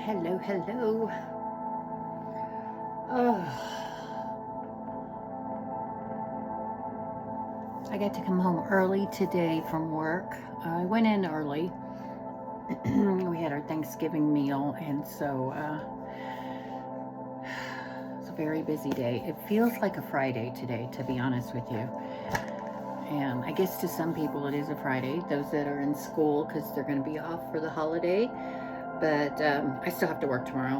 Hello, hello. Oh, I got to come home early today from work. I went in early. We had our Thanksgiving meal, and so it's a very busy day. It feels like a Friday today, to be honest with you. And I guess to some people it is a Friday, those that are in school, because they're going to be off for the holiday. But I still have to work tomorrow.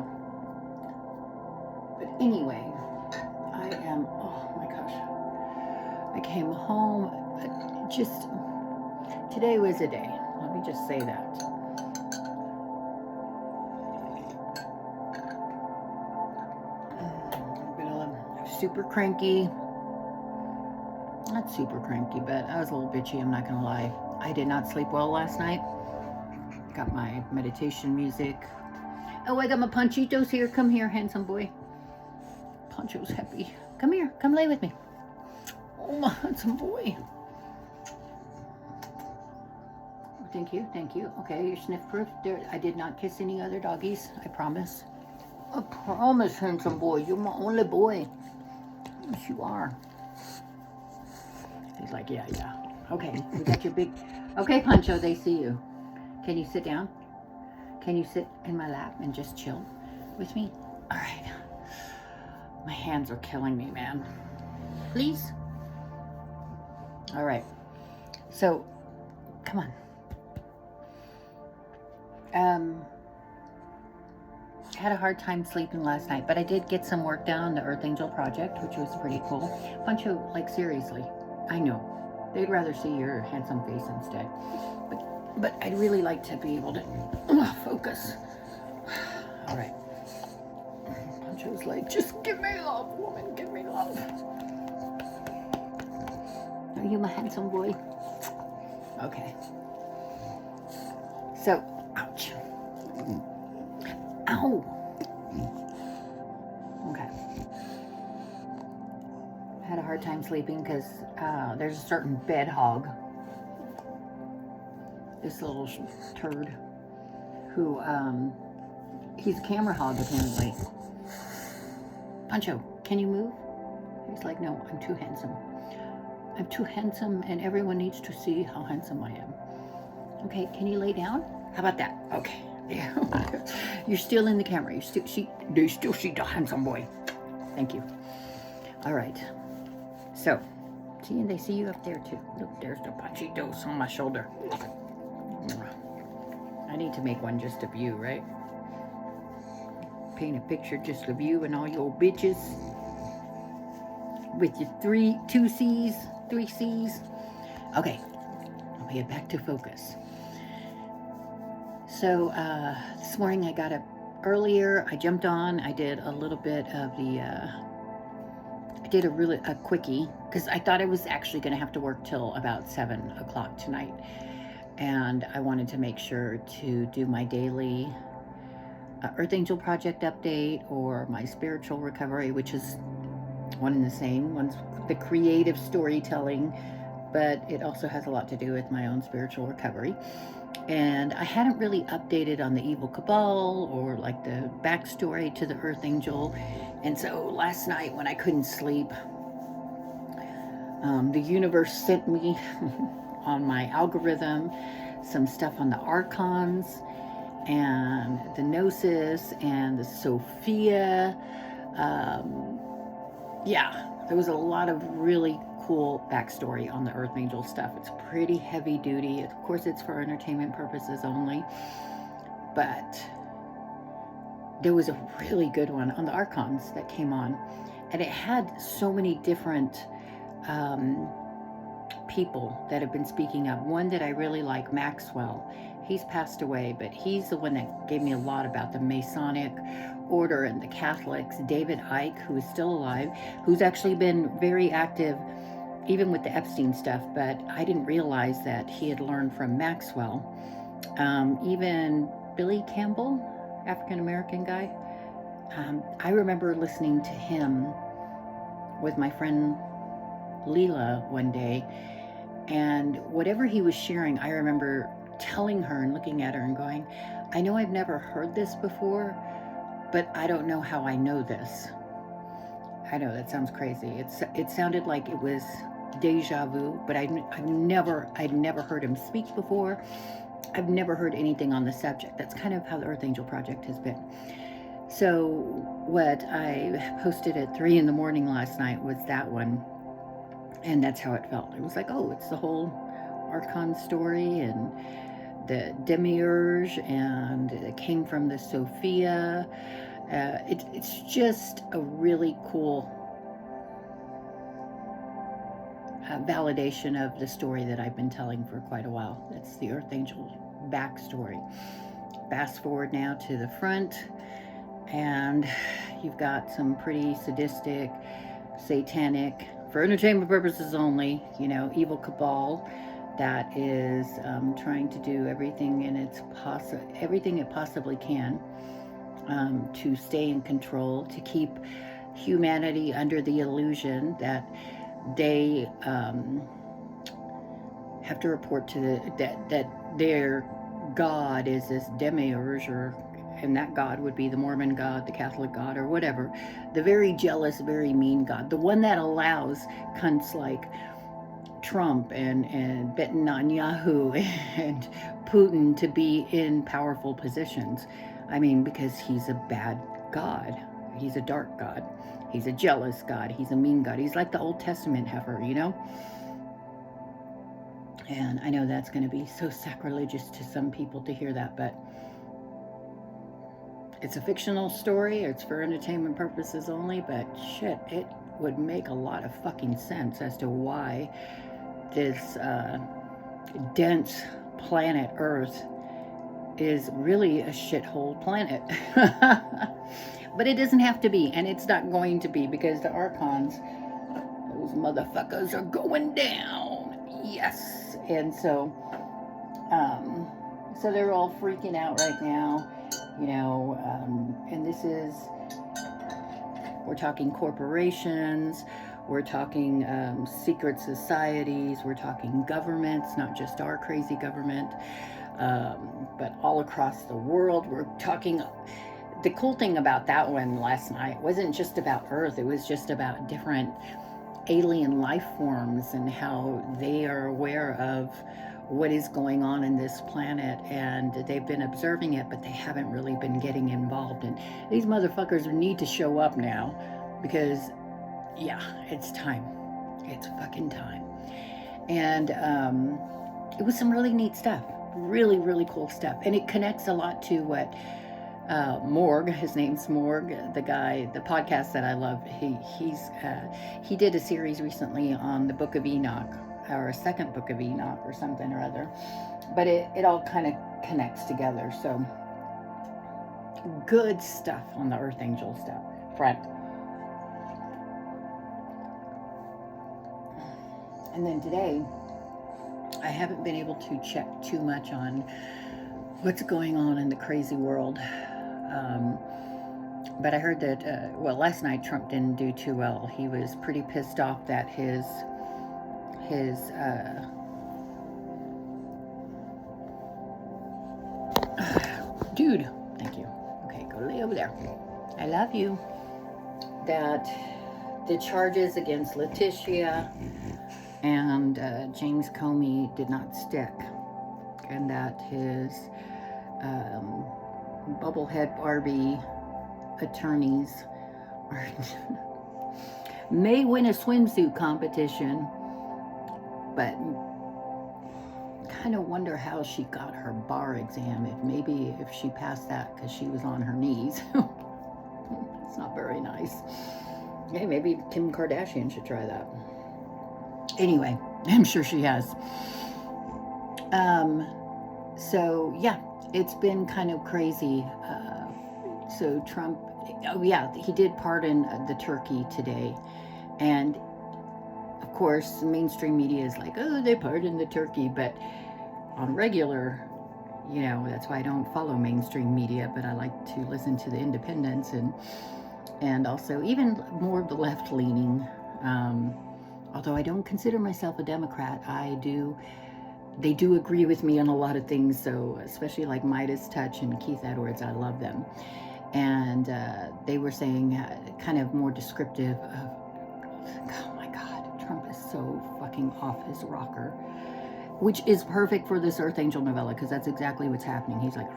But anyway, I am, oh my gosh. I came home, just, today was a day. Let me just say that. I've been super cranky. Not super cranky, but I was a little bitchy, I'm not going to lie. I did not sleep well last night. Got my meditation music. Oh, I got my Panchitos here. Come here, handsome boy. Pancho's happy. Come here. Come lay with me. Oh, my handsome boy. Thank you. Thank you. Okay, you're sniff proof. There, I did not kiss any other doggies. I promise. I promise, handsome boy. You're my only boy. Yes, you are. He's like, yeah. Okay, we got your big... Okay, Pancho, they see you. Can you sit down? Can you sit in my lap and just chill with me? All right. My hands are killing me, man. Please? All right. So, come on. Had a hard time sleeping last night, but I did get some work done on the Earth Angel project, which was pretty cool. Pancho, like, seriously, I know. They'd rather see your handsome face instead. But I'd really like to be able to focus. All right. Pancho's like, just give me love, woman, give me love. Are you my handsome boy? Okay. So, ouch. Ow. Okay. I had a hard time sleeping because there's a certain bed hog, this little turd, who, he's a camera hog apparently. Pancho, can you move? He's like, no, I'm too handsome. I'm too handsome and everyone needs to see how handsome I am. Okay, can you lay down? How about that? Okay, yeah. You're still in the camera. You still see, they still see the handsome boy. Thank you. All right. So, see, and they see you up there too. Look, there's the Panchitos on my shoulder. I need to make one just of you, right? Paint a picture just of you and all your bitches. With your 3 C's. Okay, I'll get back to focus. So, this morning I got up earlier. I jumped on. I did a little bit of the, I did a quickie, because I thought I was actually going to have to work till about 7 o'clock tonight. And I wanted to make sure to do my daily Earth Angel Project update or my spiritual recovery, which is one and the same. One's the creative storytelling, but it also has a lot to do with my own spiritual recovery. And I hadn't really updated on the evil cabal or like the backstory to the Earth Angel. And so last night when I couldn't sleep, the universe sent me on my algorithm some stuff on the archons and the gnosis and the Sophia. Yeah, there was a lot of really cool backstory on the Earth Angel stuff. It's pretty heavy duty. Of course, it's for entertainment purposes only, but there was a really good one on the archons that came on, and it had so many different people that have been speaking up. One that I really like, Maxwell, he's passed away, but he's the one that gave me a lot about the Masonic order and the Catholics. David Icke, who is still alive, who's actually been very active even with the Epstein stuff, but I didn't realize that he had learned from Maxwell. Even Billy Campbell, African-American guy, I remember listening to him with my friend Leela one day, and whatever he was sharing, I remember telling her and looking at her and going, I know I've never heard this before, but I don't know how I know this. I know that sounds crazy. It sounded like it was deja vu, but I'd never heard him speak before. I've never heard anything on the subject. That's kind of how the Earth Angel Project has been. So what I posted at 3 in the morning last night was that one, and that's how it felt. It was like, oh, it's the whole Archon story and the Demiurge, and it came from the Sophia. It's just a really cool validation of the story that I've been telling for quite a while. It's the Earth Angel backstory. Fast forward now to the front, and you've got some pretty sadistic, satanic, for entertainment purposes only, evil cabal that is trying to do everything everything it possibly can to stay in control, to keep humanity under the illusion that they have to report to that their God is this demiurge, and that God would be the Mormon God, the Catholic God, or whatever. The very jealous, very mean God. The one that allows cunts like Trump and Netanyahu and Putin to be in powerful positions. I mean, because he's a bad God. He's a dark God. He's a jealous God. He's a mean God. He's like the Old Testament heifer, And I know that's going to be so sacrilegious to some people to hear that, but it's a fictional story. It's for entertainment purposes only, but shit, it would make a lot of fucking sense as to why this dense planet Earth is really a shithole planet. But it doesn't have to be, and it's not going to be, because the Archons, those motherfuckers are going down. Yes. And so they're all freaking out right now, and this is, we're talking corporations, we're talking secret societies, we're talking governments, not just our crazy government, but all across the world. We're talking, the cool thing about that one last night wasn't just about Earth, it was just about different alien life forms and how they are aware of what is going on in this planet, and they've been observing it, but they haven't really been getting involved. And these motherfuckers need to show up now, because yeah, it's time. It's fucking time. And it was some really neat stuff, really, really cool stuff. And it connects a lot to what Morg, his name's Morg, the guy, the podcast that I love, he did a series recently on the Book of Enoch, or a second Book of Enoch or something or other, but it all kind of connects together. So good stuff on the Earth Angel stuff front. And then today, I haven't been able to check too much on what's going on in the crazy world. But I heard that, last night Trump didn't do too well. He was pretty pissed off that his dude, thank you. Okay, go lay over there. I love you. That the charges against Letitia and James Comey did not stick, and that his bubblehead Barbie attorneys may win a swimsuit competition, but kind of wonder how she got her bar exam. If she passed that because she was on her knees. It's not very nice. Hey, maybe Kim Kardashian should try that. Anyway, I'm sure she has. So yeah, it's been kind of crazy. So Trump, he did pardon the turkey today. And of course, the mainstream media is like, oh, they pardoned the turkey. But on regular, that's why I don't follow mainstream media, but I like to listen to the independents and also even more of the left-leaning. Although I don't consider myself a Democrat, I do they do agree with me on a lot of things. So especially like Midas Touch and Keith Edwards, I love them. And they were saying kind of more descriptive of, oh my God, Trump is so fucking off his rocker, which is perfect for this Earth Angel novella, because that's exactly what's happening. He's like,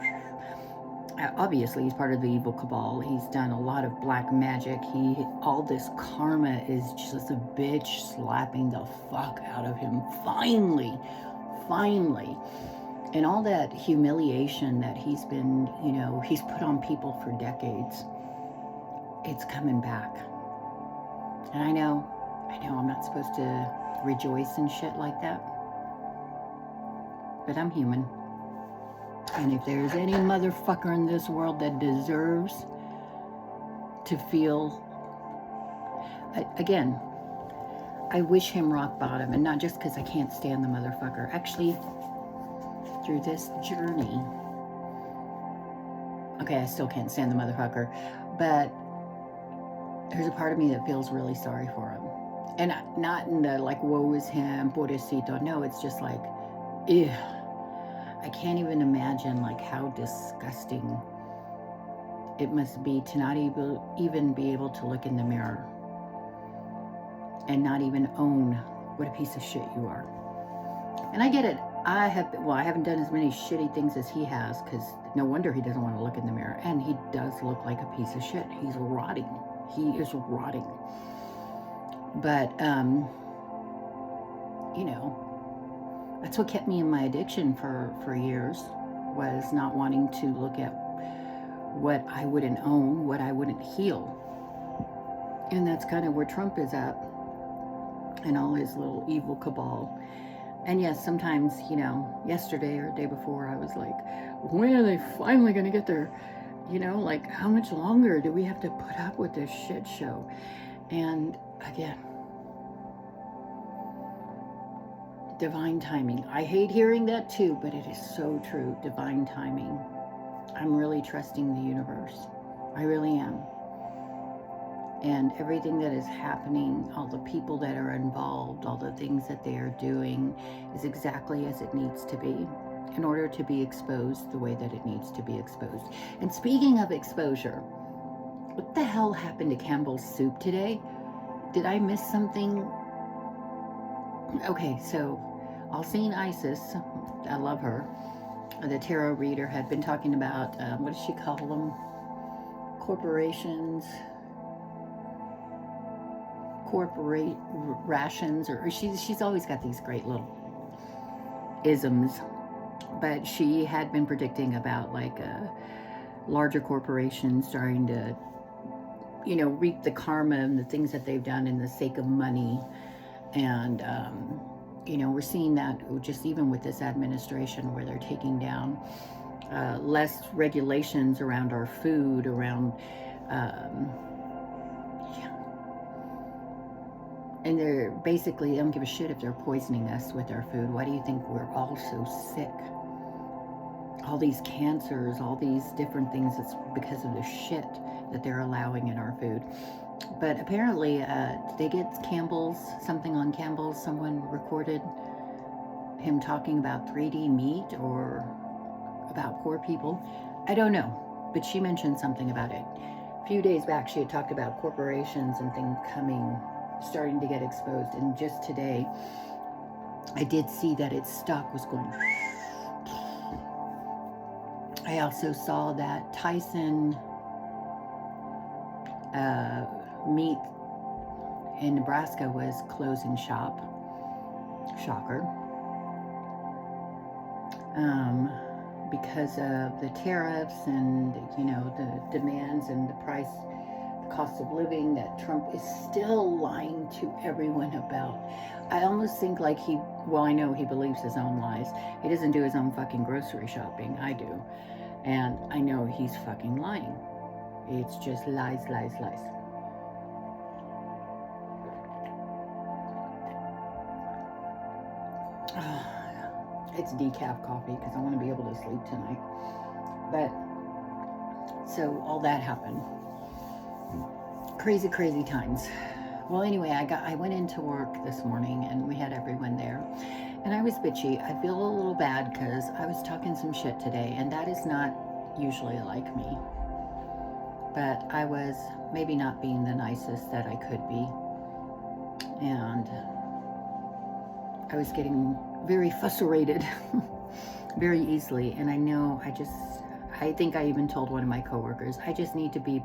obviously he's part of the evil cabal. He's done a lot of black magic. All this karma is just a bitch slapping the fuck out of him. Finally. And all that humiliation that he's been, he's put on people for decades, it's coming back. And I know I'm not supposed to rejoice in shit like that, but I'm human. And if there's any motherfucker in this world that deserves to feel, again, I wish him rock bottom, and not just because I can't stand the motherfucker. Actually, through this journey, okay, I still can't stand the motherfucker, but there's a part of me that feels really sorry for him. And not in the like, woe is him, pobrecito. No, it's just like, ew. I can't even imagine like how disgusting it must be to not even be able to look in the mirror and not even own what a piece of shit you are. And I get it. I haven't done as many shitty things as he has, because no wonder he doesn't want to look in the mirror. And he does look like a piece of shit. He's rotting. He is rotting. But, that's what kept me in my addiction for years, was not wanting to look at what I wouldn't own, what I wouldn't heal. And that's kind of where Trump is at, and all his little evil cabal. And yes, sometimes, yesterday or the day before, I was like, when are they finally going to get their, like, how much longer do we have to put up with this shit show? And again, divine timing. I hate hearing that too, but it is so true. Divine timing. I'm really trusting the universe. I really am. And everything that is happening, all the people that are involved, all the things that they are doing is exactly as it needs to be in order to be exposed the way that it needs to be exposed. And speaking of exposure, what the hell happened to Campbell's soup today? Did I miss something? Okay, so All Seeing Isis, I love her, the tarot reader, had been talking about, what does she call them? Corporate rations, or she's always got these great little isms. But she had been predicting about like larger corporations starting to, reap the karma and the things that they've done in the sake of money. And we're seeing that just even with this administration, where they're taking down less regulations around our food, around and they're basically, they don't give a shit if they're poisoning us with our food. Why do you think we're all so sick? All these cancers, all these different things, it's because of the shit that they're allowing in our food. But apparently, did they get something on Campbell's? Someone recorded him talking about 3D meat or about poor people. I don't know, but she mentioned something about it. A few days back, she had talked about corporations and things starting to get exposed. And just today, I did see that its stock was going. I also saw that Tyson meat in Nebraska was closing shop. Shocker. Because of the tariffs and, the demands and the cost of living that Trump is still lying to everyone about. I almost think like I know he believes his own lies. He doesn't do his own fucking grocery shopping. I do. And I know he's fucking lying. It's just lies, lies, lies. It's decaf coffee because I want to be able to sleep tonight. But, so all that happened. Crazy, crazy times. Well, anyway, I went into work this morning and we had everyone there. And I was bitchy. I feel a little bad because I was talking some shit today, and that is not usually like me. But I was maybe not being the nicest that I could be. And I was getting very frustrated very easily. And I know I think I even told one of my coworkers, I just need to be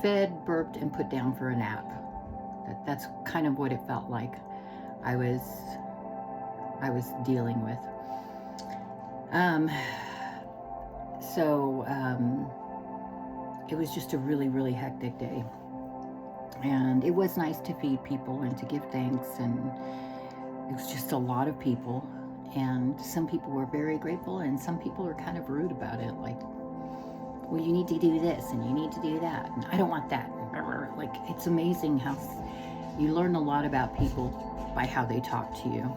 fed, burped, and put down for a nap. That's kind of what it felt like I was dealing with. It was just a really, really hectic day. And it was nice to feed people and to give thanks, and it was just a lot of people. And some people were very grateful, and some people were kind of rude about it, like, well, you need to do this and you need to do that, and I don't want that. Like, it's amazing how you learn a lot about people by how they talk to you.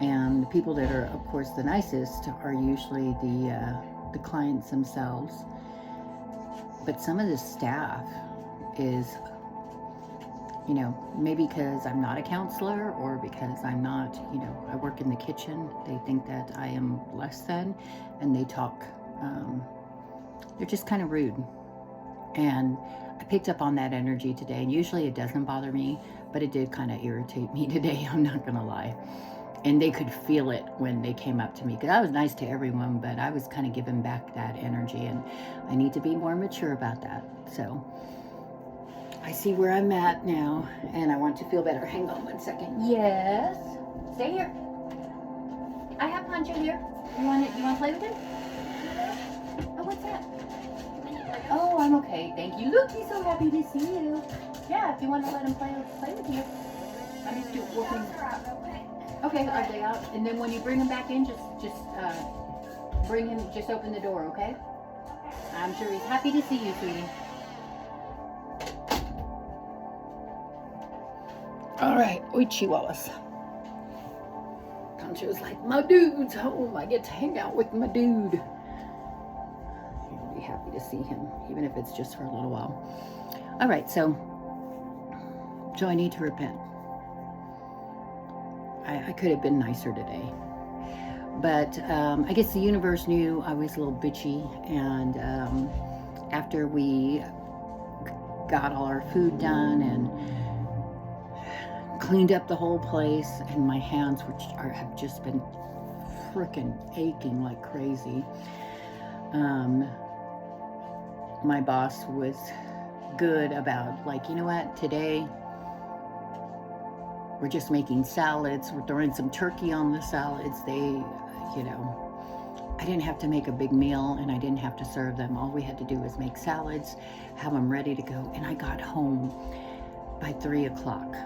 And the people that are, of course, the nicest are usually the clients themselves. But some of the staff is, maybe because I'm not a counselor, or because I'm not, I work in the kitchen, they think that I am less than, and they talk, they're just kind of rude. And I picked up on that energy today, and usually it doesn't bother me, but it did kind of irritate me today, I'm not gonna lie. And they could feel it when they came up to me, because I was nice to everyone, but I was kind of giving back that energy, and I need to be more mature about that. So I see where I'm at now, and I want to feel better. Hang on one second. Yes. Stay here. I have Poncho here. You want to play with him? Oh, what's that? Oh, I'm okay. Thank you. Look, he's so happy to see you. Yeah, if you want to let him play with you. I'm just working. Okay, I'll dig out. And then when you bring him back in, just bring him, just open the door, okay? I'm sure he's happy to see you, sweetie. All right, we chihuahuas. Concho's like, my dude's home. I get to hang out with my dude. You'll be happy to see him, even if it's just for a little while. All right, so I need to repent. I could have been nicer today. But I guess the universe knew I was a little bitchy, and after we got all our food done and cleaned up the whole place, and my hands, have just been freaking aching like crazy. My boss was good about, like, you know what, today we're just making salads. We're throwing some turkey on the salads. I didn't have to make a big meal, and I didn't have to serve them. All we had to do was make salads, have them ready to go. And I got home by 3 o'clock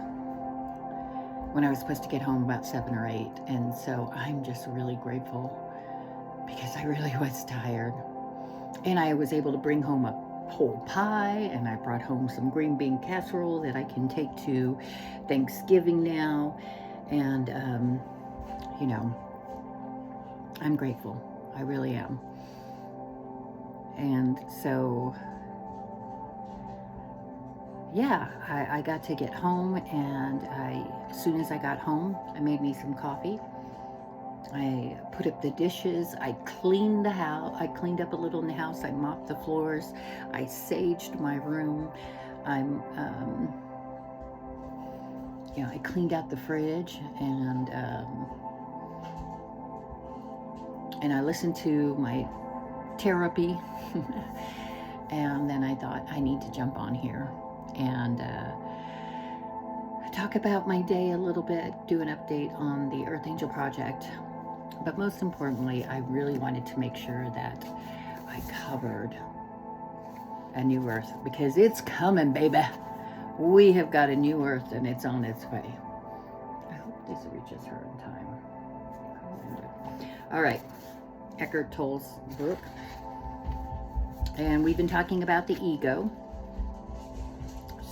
when I was supposed to get home about 7 or 8. And so I'm just really grateful, because I really was tired. And I was able to bring home a whole pie, and I brought home some green bean casserole that I can take to Thanksgiving now. And, I'm grateful. I really am. And so, yeah, I got to get home, and as soon as I got home, I made me some coffee. I put up the dishes. I cleaned the house. I cleaned up a little in the house. I mopped the floors. I saged my room. I cleaned out the fridge, and I listened to my therapy. And then I thought, I need to jump on here and talk about my day a little bit, do an update on the Earth Angel Project. But most importantly, I really wanted to make sure that I covered a new Earth, because it's coming, baby. We have got a new Earth, and it's on its way. I hope this reaches her in time. All right, Eckhart Tolle's book. And we've been talking about the ego.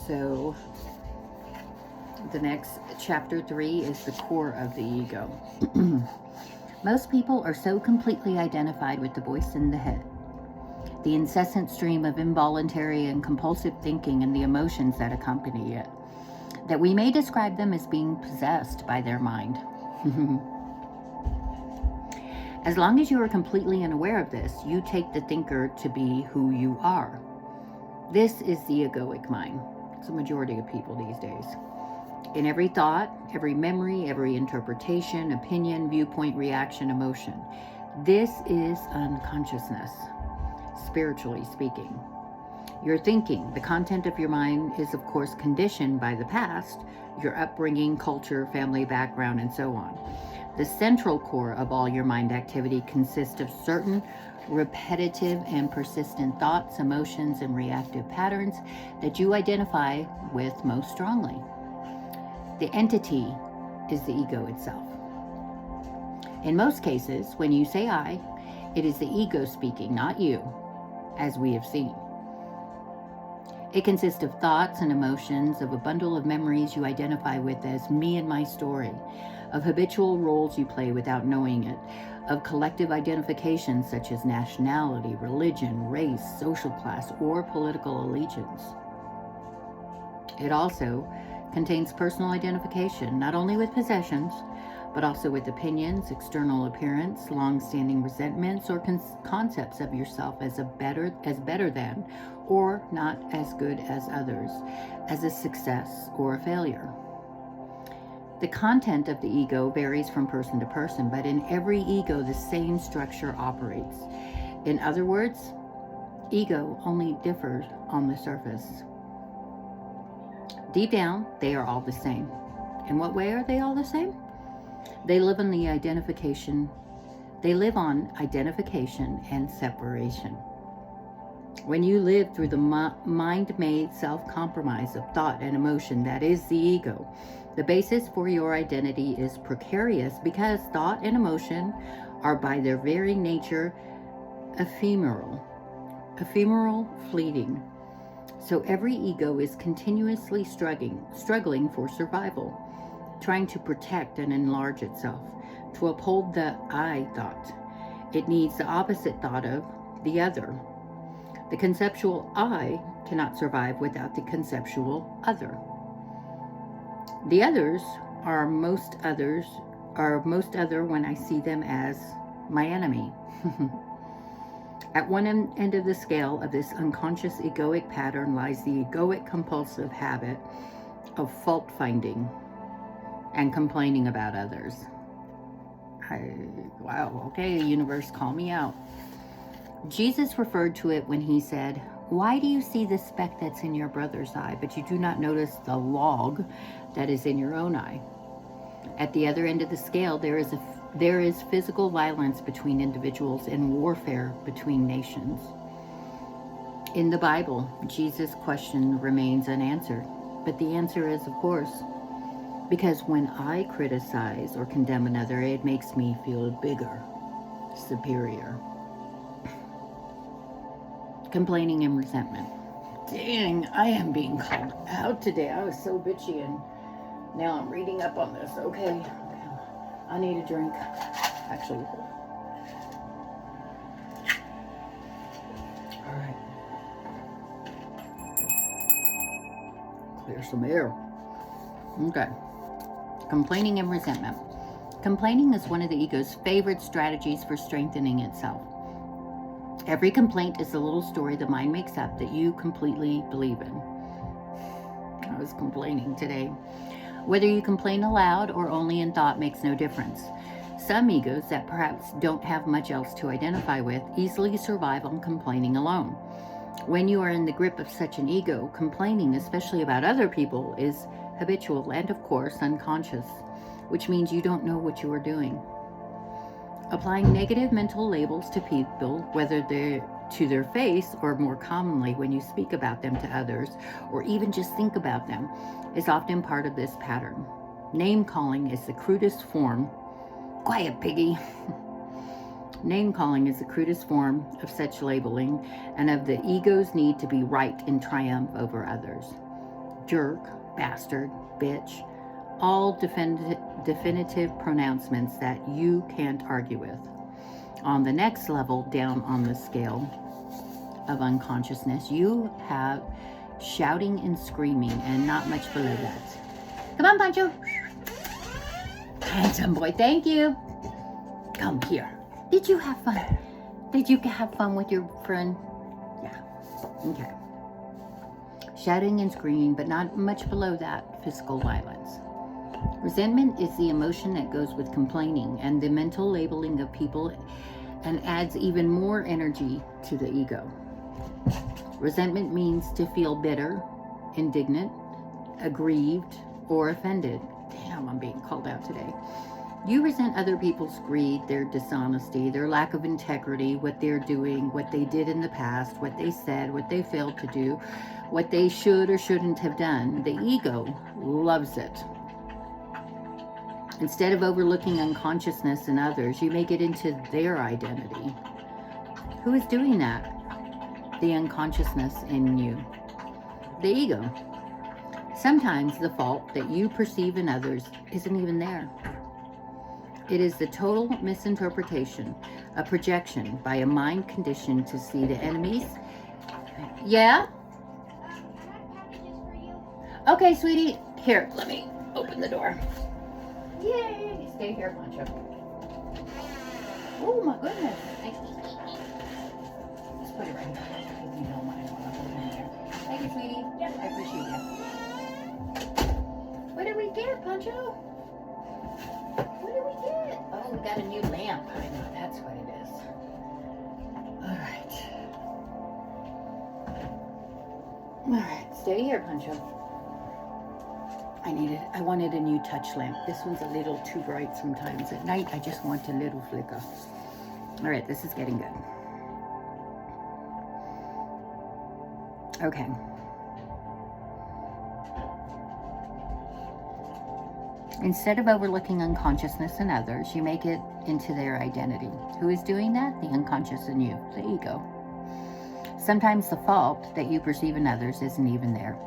So the next chapter 3 is the core of the ego. Most people are so completely identified with the voice in the head, the incessant stream of involuntary and compulsive thinking, and the emotions that accompany it, that we may describe them as being possessed by their mind. As long as you are completely unaware of this, you take the thinker to be who you are. This is the egoic mind. It's the majority of people these days. In every thought, every memory, every interpretation, opinion, viewpoint, reaction, emotion. This is unconsciousness, spiritually speaking. Your thinking, the content of your mind, is of course conditioned by the past, your upbringing, culture, family background, and so on. The central core of all your mind activity consists of certain repetitive and persistent thoughts, emotions, and reactive patterns that you identify with most strongly. The entity is the ego itself. In most cases, when you say I, it is the ego speaking, not you, as we have seen. It consists of thoughts and emotions, of a bundle of memories you identify with as me and my story, of habitual roles you play without knowing it, of collective identifications such as nationality, religion, race, social class, or political allegiance. It also contains personal identification, not only with possessions, but also with opinions, external appearance, long-standing resentments, or concepts of yourself as better than, or not as good as others, as a success or a failure. The content of the ego varies from person to person, but in every ego, the same structure operates. In other words, ego only differs on the surface. Deep down, they are all the same. In what way are they all the same? They live on identification and separation. When you live through the mind-made self-compromise of thought and emotion that is the ego, the basis for your identity is precarious because thought and emotion are by their very nature ephemeral, fleeting. So every ego is continuously struggling for survival, trying to protect and enlarge itself, to uphold the I thought. It needs the opposite thought of the other. The conceptual I cannot survive without the conceptual other. The others are most other when I see them as my enemy. At one end of the scale of this unconscious egoic pattern lies the egoic compulsive habit of fault-finding and complaining about others. Wow, okay, universe, call me out. Jesus referred to it when he said, "Why do you see the speck that's in your brother's eye, but you do not notice the log that is in your own eye?" At the other end of the scale, there is physical violence between individuals and warfare between nations. In the Bible, Jesus' question remains unanswered, but the answer is, of course, because when I criticize or condemn another, it makes me feel bigger, superior. Complaining and resentment. Dang, I am being called out today. I was so bitchy and now I'm reading up on this. Okay. I need a drink. Actually. All right. Clear some air. Okay. Complaining and resentment. Complaining is one of the ego's favorite strategies for strengthening itself. Every complaint is a little story the mind makes up that you completely believe in. I was complaining today. Whether you complain aloud or only in thought makes no difference. Some egos that perhaps don't have much else to identify with easily survive on complaining alone. When you are in the grip of such an ego, complaining, especially about other people, is habitual and, of course, unconscious, which means you don't know what you are doing. Applying negative mental labels to people, whether they're to their face or more commonly when you speak about them to others or even just think about them, is often part of this pattern. Name calling is the crudest form. Quiet, piggy. Name calling is the crudest form of such labeling and of the ego's need to be right in triumph over others. Jerk, bastard, bitch, all definitive pronouncements that you can't argue with. On the next level down on the scale of unconsciousness, you have shouting and screaming, and not much below that. Come on, Pancho. Handsome boy, thank you. Come here. Did you have fun? Did you have fun with your friend? Yeah. Okay. Shouting and screaming, but not much below that, physical violence. Resentment is the emotion that goes with complaining and the mental labeling of people and adds even more energy to the ego. Resentment means to feel bitter, indignant, aggrieved, or offended. Damn, I'm being called out today. You resent other people's greed, their dishonesty, their lack of integrity, what they're doing, what they did in the past, what they said, what they failed to do, what they should or shouldn't have done. The ego loves it. Instead of overlooking unconsciousness in others, you make it into their identity. Who is doing that? The unconsciousness in you. The ego. Sometimes the fault that you perceive in others isn't even there. It is the total misinterpretation, a projection by a mind conditioned to see the enemies. Yeah? Okay, sweetie. Here, let me open the door. Yay! Stay here, Pancho. Oh my goodness. Let's put it right here. If you don't mind, I'll put it in there. Thank you, sweetie. Yes, I appreciate you. What did we get, Pancho? What did we get? Oh, we got a new lamp. I know, that's what it is. All right, stay here, Pancho. I wanted a new touch lamp. This one's a little too bright sometimes. At night, I just want a little flicker. All right, this is getting good. Okay. Instead of overlooking unconsciousness in others, you make it into their identity. Who is doing that? The unconscious in you, the ego. Sometimes the fault that you perceive in others isn't even there.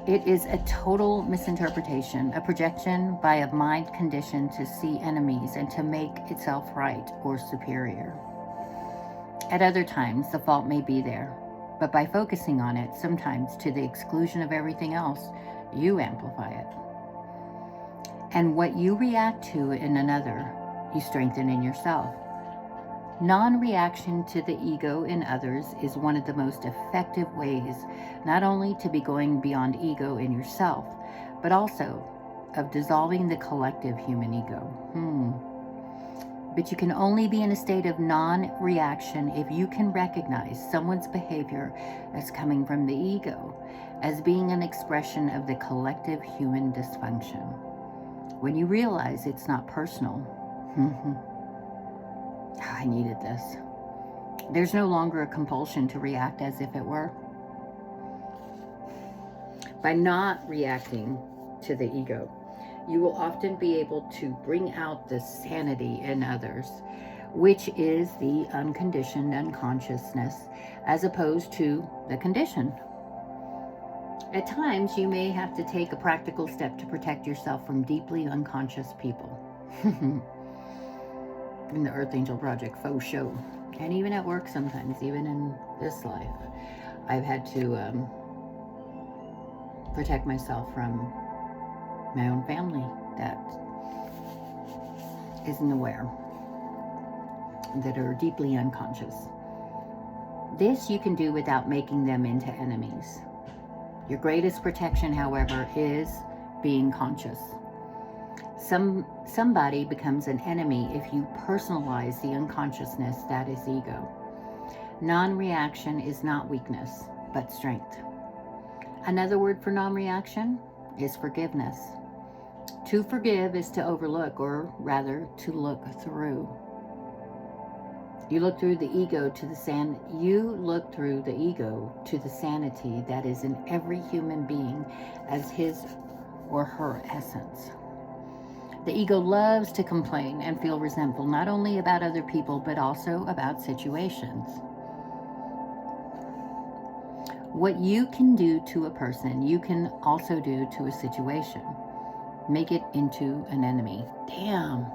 It is a total misinterpretation, a projection by a mind conditioned to see enemies and to make itself right or superior. At other times, the fault may be there, but by focusing on it, sometimes to the exclusion of everything else, you amplify it. And what you react to in another, you strengthen in yourself. Non-reaction to the ego in others is one of the most effective ways, not only to be going beyond ego in yourself, but also of dissolving the collective human ego. But you can only be in a state of non-reaction if you can recognize someone's behavior as coming from the ego, as being an expression of the collective human dysfunction. When you realize it's not personal, I needed this. There's no longer a compulsion to react as if it were. By not reacting to the ego, you will often be able to bring out the sanity in others, which is the unconditioned unconsciousness, as opposed to the conditioned. At times, you may have to take a practical step to protect yourself from deeply unconscious people. In the Earth Angel Project faux show, and even at work sometimes, even in this life, I've had to protect myself from my own family that isn't aware, that are deeply unconscious. This you can do without making them into enemies. Your greatest protection, however, is being conscious. Somebody becomes an enemy if you personalize the unconsciousness that is ego. Non-reaction is not weakness, but strength. Another word for non-reaction is forgiveness. To forgive is to overlook, or rather, to look through. You look through the ego to the sanity that is in every human being as his or her essence. The ego loves to complain and feel resentful, not only about other people, but also about situations. What you can do to a person, you can also do to a situation. Make it into an enemy. Damn.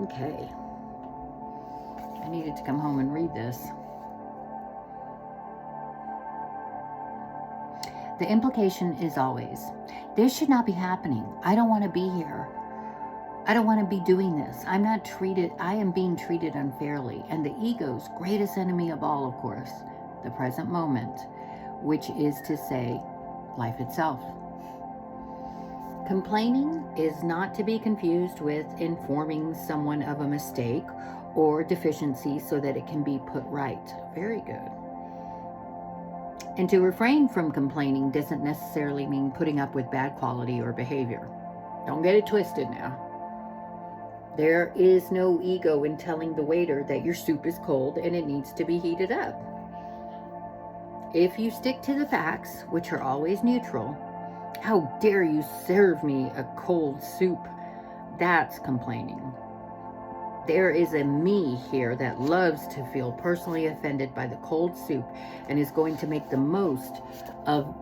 Okay. I needed to come home and read this. The implication is always, this should not be happening. I don't want to be here. I don't want to be doing this. I am being treated unfairly. And the ego's greatest enemy of all, of course, the present moment, which is to say, life itself. Complaining is not to be confused with informing someone of a mistake or deficiency so that it can be put right. Very good. And to refrain from complaining doesn't necessarily mean putting up with bad quality or behavior. Don't get it twisted now. There is no ego in telling the waiter that your soup is cold and it needs to be heated up. If you stick to the facts, which are always neutral, how dare you serve me a cold soup? That's complaining. There is a me here that loves to feel personally offended by the cold soup and is going to make the most of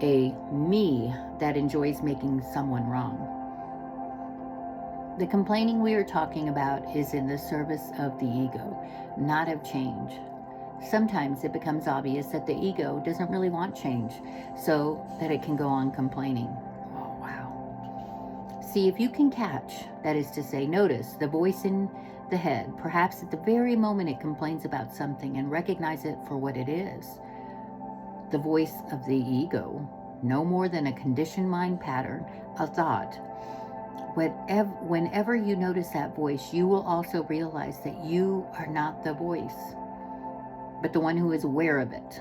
a me that enjoys making someone wrong. The complaining we are talking about is in the service of the ego, not of change. Sometimes it becomes obvious that the ego doesn't really want change, so that it can go on complaining. Oh, wow. See if you can catch, that is to say, notice the voice in the head, perhaps at the very moment it complains about something, and recognize it for what it is. The voice of the ego, no more than a conditioned mind pattern, a thought. Whenever you notice that voice, you will also realize that you are not the voice, but the one who is aware of it.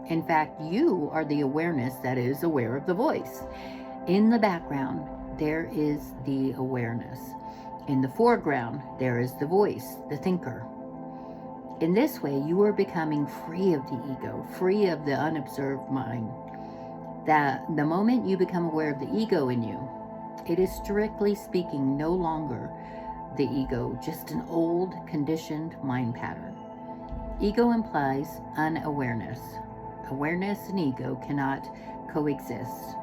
In fact, you are the awareness that is aware of the voice. In the background, there is the awareness. In the foreground, there is the voice, the thinker. In this way, you are becoming free of the ego, free of the unobserved mind. That the moment you become aware of the ego in you, it is strictly speaking no longer the ego, just an old conditioned mind pattern. Ego implies unawareness. Awareness and ego cannot coexist.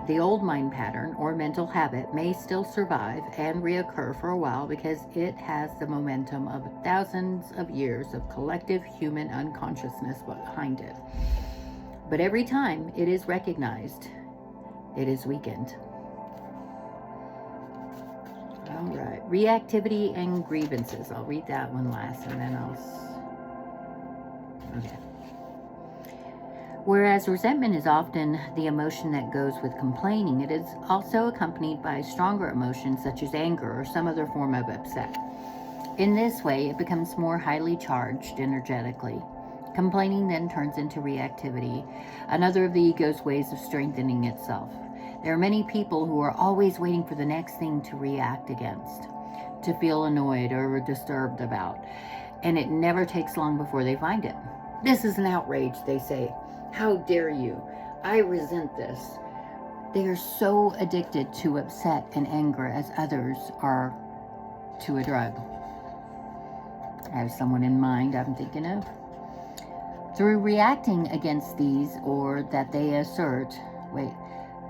The old mind pattern or mental habit may still survive and reoccur for a while because it has the momentum of thousands of years of collective human unconsciousness behind it. But every time it is recognized, it is weakened. All right, reactivity and grievances. I'll read that one last and then okay. Whereas resentment is often the emotion that goes with complaining, it is also accompanied by stronger emotions such as anger or some other form of upset. In this way, it becomes more highly charged energetically. Complaining then turns into reactivity, another of the ego's ways of strengthening itself. There are many people who are always waiting for the next thing to react against, to feel annoyed or disturbed about, and it never takes long before they find it. This is an outrage, they say. How dare you? I resent this. They are so addicted to upset and anger as others are to a drug. I have someone in mind I'm thinking of. Through reacting against these or that they assert,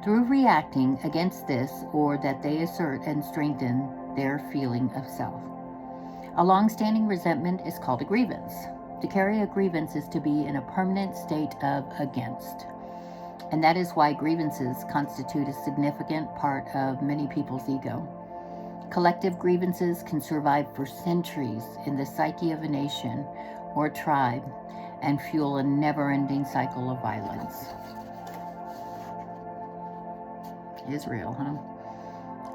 through reacting against this or that they assert and strengthen their feeling of self. A long-standing resentment is called a grievance. To carry a grievance is to be in a permanent state of against. And that is why grievances constitute a significant part of many people's ego. Collective grievances can survive for centuries in the psyche of a nation or tribe and fuel a never-ending cycle of violence. Israel, huh?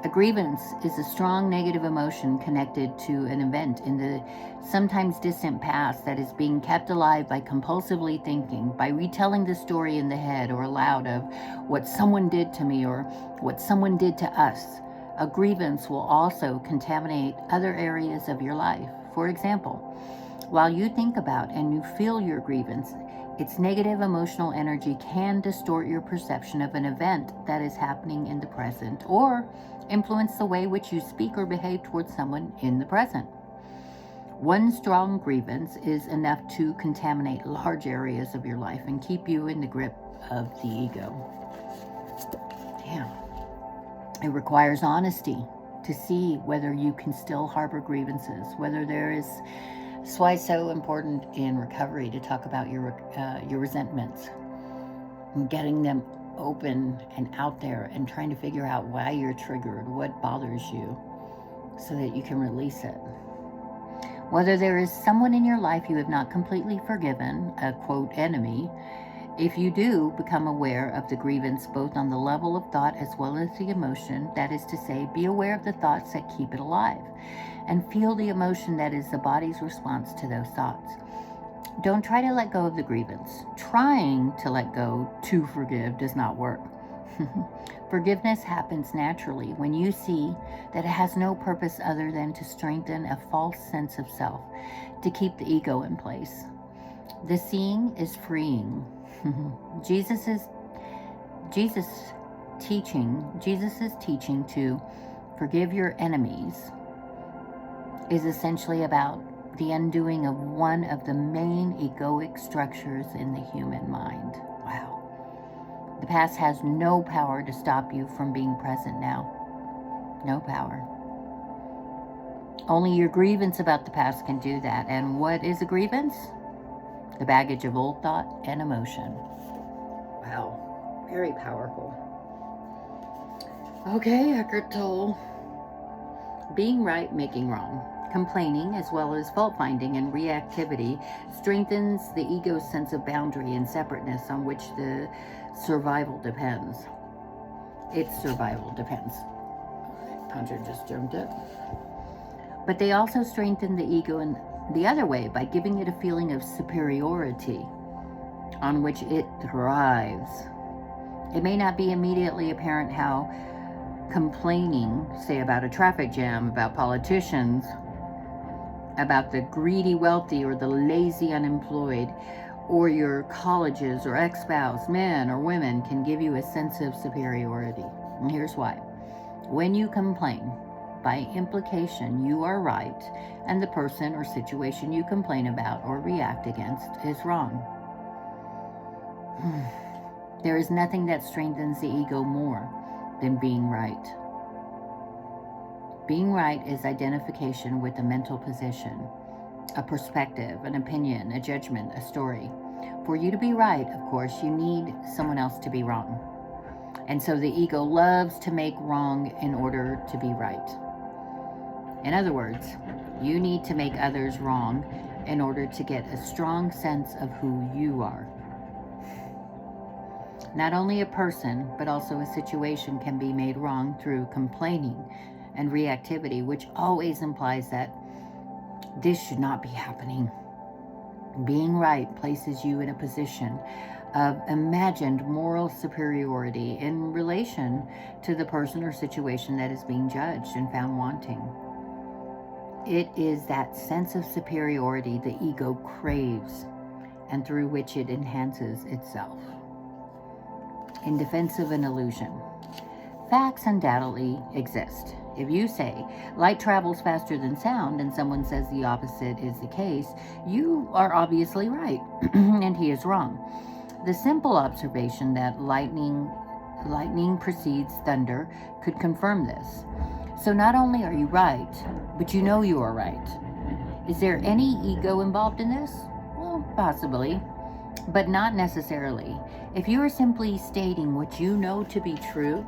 A grievance is a strong negative emotion connected to an event in the sometimes distant past that is being kept alive by compulsively thinking, by retelling the story in the head or aloud of what someone did to me or what someone did to us. A grievance will also contaminate other areas of your life. For example, while you think about and you feel your grievance, its negative emotional energy can distort your perception of an event that is happening in the present or influence the way which you speak or behave towards someone in the present. One strong grievance is enough to contaminate large areas of your life and keep you in the grip of the ego. Damn. It requires honesty to see whether you can still harbor grievances, whether there is. That's why it's so important in recovery to talk about your resentments. and getting them open and out there and trying to figure out why you're triggered, what bothers you, so that you can release it. Whether there is someone in your life you have not completely forgiven, a quote enemy, if you do become aware of the grievance both on the level of thought as well as the emotion, that is to say, be aware of the thoughts that keep it alive, and feel the emotion that is the body's response to those thoughts. Don't try to let go of the grievance. Trying to let go to forgive does not work. Forgiveness happens naturally when you see that it has no purpose other than to strengthen a false sense of self, to keep the ego in place. The seeing is freeing. Jesus' teaching to forgive your enemies is essentially about the undoing of one of the main egoic structures in the human mind. Wow. The past has no power to stop you from being present now. No power. Only your grievance about the past can do that. And what is a grievance? The baggage of old thought and emotion. Wow. Very powerful. Okay, Eckhart Tolle. Being right, making wrong. Complaining, as well as fault-finding and reactivity, strengthens the ego's sense of boundary and separateness on which the survival depends. Its survival depends. Puncher just jumped it. But they also strengthen the ego in the other way by giving it a feeling of superiority on which it thrives. It may not be immediately apparent how complaining, say about a traffic jam, about politicians, about the greedy wealthy or the lazy unemployed, or your colleges or ex-spouse, men or women, can give you a sense of superiority. And here's why. When you complain, by implication, you are right, and the person or situation you complain about or react against is wrong. There is nothing that strengthens the ego more than being right. Being right is identification with a mental position, a perspective, an opinion, a judgment, a story. For you to be right, of course, you need someone else to be wrong. And so the ego loves to make wrong in order to be right. In other words, you need to make others wrong in order to get a strong sense of who you are. Not only a person, but also a situation can be made wrong through complaining and reactivity, which always implies that this should not be happening. Being right places you in a position of imagined moral superiority in relation to the person or situation that is being judged and found wanting. It is that sense of superiority the ego craves and through which it enhances itself. In defense of an illusion, facts undoubtedly exist. If you say light travels faster than sound and someone says the opposite is the case, you are obviously right and he is wrong. The simple observation that lightning precedes thunder could confirm this. So not only are you right, but you know you are right. Is there any ego involved in this? Well, possibly, but not necessarily. If you are simply stating what you know to be true,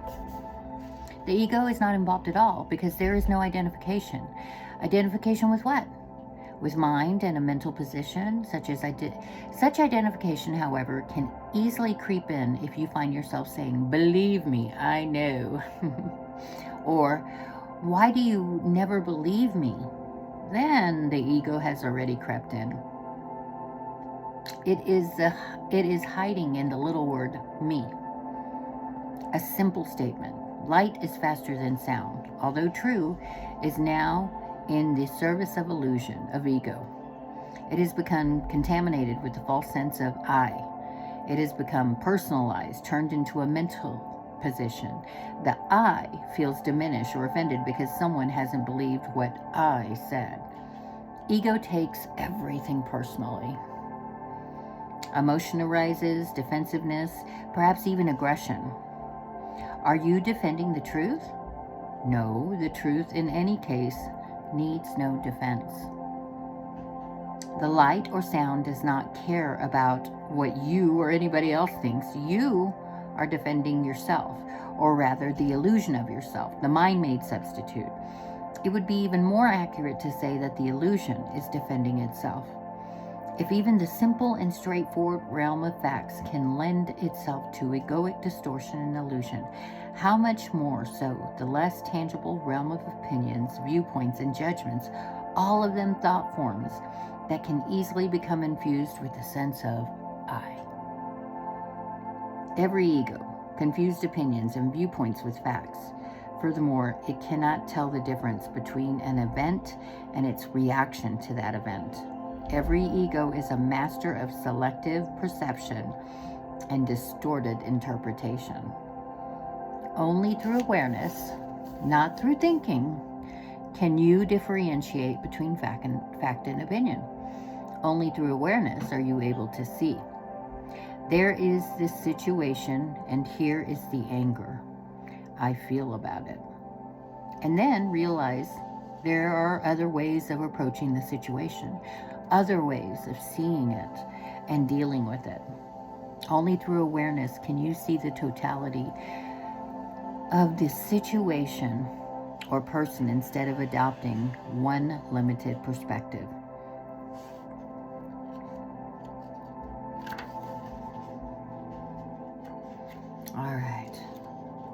the ego is not involved at all because there is no identification. Identification with what? With mind and a mental position, such identification, however, can easily creep in if you find yourself saying, "Believe me, I know," or "Why do you never believe me?" Then the ego has already crept in. It is hiding in the little word "me." A simple statement. Light is faster than sound, although true, is now in the service of illusion, of ego. It has become contaminated with the false sense of I. It has become personalized, turned into a mental position. The I feels diminished or offended because someone hasn't believed what I said. Ego takes everything personally. Emotion arises, defensiveness, perhaps even aggression. Are you defending the truth? No, the truth in any case needs no defense. The light or sound does not care about what you or anybody else thinks. You are defending yourself, or rather the illusion of yourself, the mind-made substitute. It would be even more accurate to say that the illusion is defending itself. If even the simple and straightforward realm of facts can lend itself to egoic distortion and illusion, how much more so the less tangible realm of opinions, viewpoints, and judgments, all of them thought forms that can easily become infused with the sense of I. Every ego, confused opinions and viewpoints with facts. Furthermore, it cannot tell the difference between an event and its reaction to that event. Every ego is a master of selective perception and distorted interpretation. Only through awareness, not through thinking, can you differentiate between fact and opinion. Only through awareness are you able to see. There is this situation, and here is the anger I feel about it. And then realize there are other ways of approaching the situation, other ways of seeing it and dealing with it. Only through awareness can you see the totality of the situation or person instead of adopting one limited perspective. All right,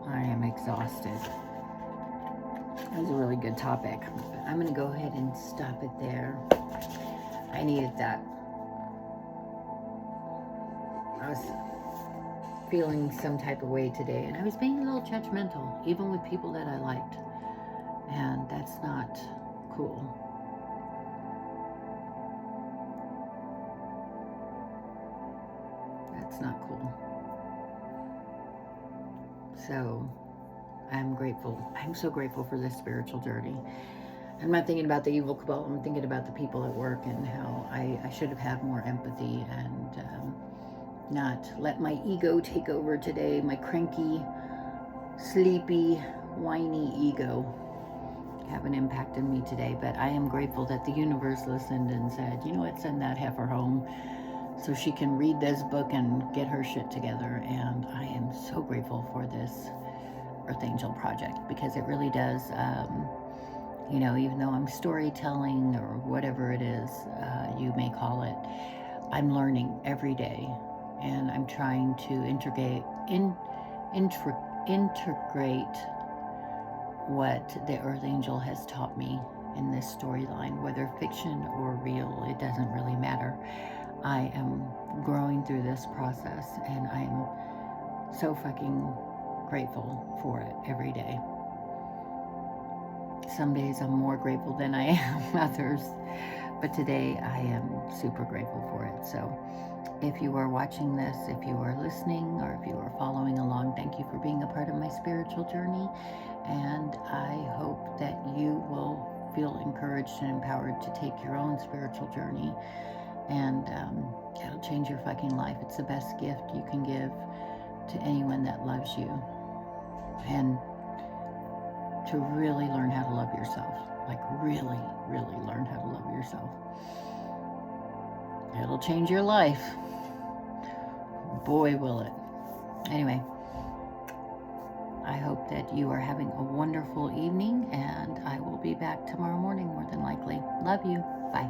I am exhausted. That was a really good topic. I'm going to go ahead and stop it there. I needed that. I was feeling some type of way today, and I was being a little judgmental, even with people that I liked. And that's not cool. That's not cool. So I'm grateful. I'm so grateful for this spiritual journey. I'm not thinking about the evil cabal. I'm thinking about the people at work and how I should have had more empathy and not let my ego take over today. My cranky, sleepy, whiny ego have an impact on me today. But I am grateful that the universe listened and said, you know what, send that heifer home so she can read this book and get her shit together. And I am so grateful for this Earth Angel project, because it really does, you know, even though I'm storytelling or whatever it is you may call it, I'm learning every day, and I'm trying to integrate what the Earth Angel has taught me in this storyline, whether fiction or real, it doesn't really matter. I am growing through this process, and I am so fucking grateful for it every day. Some days I'm more grateful than I am others, but today I am super grateful for it. So if you are watching this, if you are listening, or if you are following along, thank you for being a part of my spiritual journey, and I hope that you will feel encouraged and empowered to take your own spiritual journey, and it'll change your fucking life. It's the best gift you can give to anyone that loves you, and to really learn how to love yourself, like really, really learn how to love yourself. It'll change your life. Boy, will it. Anyway, I hope that you are having a wonderful evening, and I will be back tomorrow morning, more than likely. Love you. Bye.